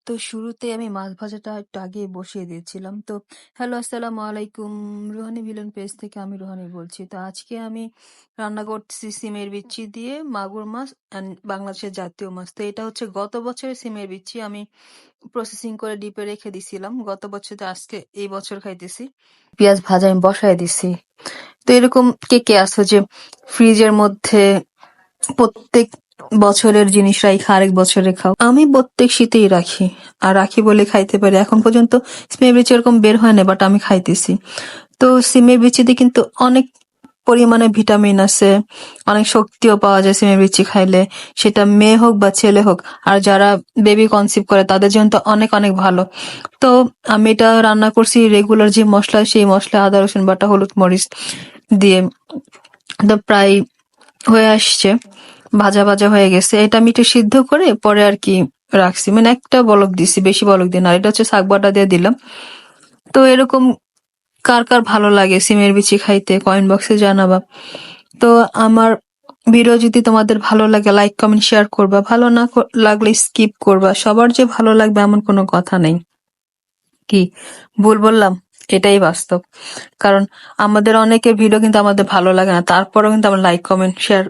তো শুরুতে আমি মাছ ভাজাটা একটু আগেই বসিয়ে দিয়েছিলাম। তো হ্যালো, আসসালামু আলাইকুম। রুহানি ভিলেন পেজ থেকে আমি রুহানি বলছি। তো আজকে আমি রান্না করতেছি সিমের বিচ্ছি দিয়ে মাগুর মাছ অ্যান্ড বাংলাদেশের জাতীয় মাছ। তো এটা হচ্ছে গত বছরের সিমের বিচ্ছি আমি প্রসেসিং করে ডিপে রেখে দিছিলাম। গত বছর তো আজকে এই বছর খাইতেছি। পেঁয়াজ ভাজা আমি বসায় দিছি। তো এরকম কে কে আছো যে ফ্রিজের মধ্যে প্রত্যেক বছরের জিনিস রাইখা আরেক বছরে খাও? আমি প্রত্যেক শীতেই রাখি, আর রাখি বলে খাইতে পারি। এখন পর্যন্ত সিমের বিচি এরকম বের হয় না, বাট আমি খাইতেছি। তো সিমের বিচিতে কিন্তু অনেক পরিমাণে ভিটামিন আছে, অনেক শক্তিও পাওয়া যায় সিমের বিচি খাইলে। সেটা মেয়ে হোক বা ছেলে হোক, আর যারা বেবি কনসিভ করে তাদের জন্য তো অনেক অনেক ভালো। তো আমি এটা রান্না করছি রেগুলার যে মশলা, সেই মশলা আদা রসুন বাটা হলুদ মরিচ দিয়ে। তো প্রায় হয়ে আসছে, ভাজা ভাজা হয়ে গেছে। এটা আমি একটু সিদ্ধ করে পরে আর কি রাখছি, মানে একটা বলক দিছি, বেশি বলক দিন। আর এটা হচ্ছে শাক বাটা দিয়ে দিলাম। তো এরকম কার কার ভালো লাগে সিমের বিচি খাইতে কমেন্ট বক্সে জানাবা। তো আমার ভিডিও যদি তোমাদের ভালো লাগে লাইক কমেন্ট শেয়ার করবা, ভালো না লাগলে স্কিপ করবা। সবার যে ভালো লাগবে এমন কোনো কথা নেই। কি ভুল বললাম? এটাই বাস্তব। কারণ আমাদের অনেকের ভিডিও কিন্তু আমাদের ভালো লাগে না, তারপরেও কিন্তু আমরা লাইক কমেন্ট শেয়ার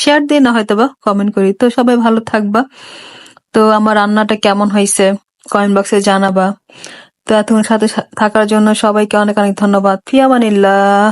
শেয়ার দিই না, হয়তো বা কমেন্ট করি। তো সবাই ভালো থাকবা। তো আমার রান্নাটা কেমন হয়েছে কমেন্ট বক্সে জানাবা। তো এতক্ষণ সাথে থাকার জন্য সবাইকে অনেক অনেক ধন্যবাদ। ফি আমানিল্লাহ।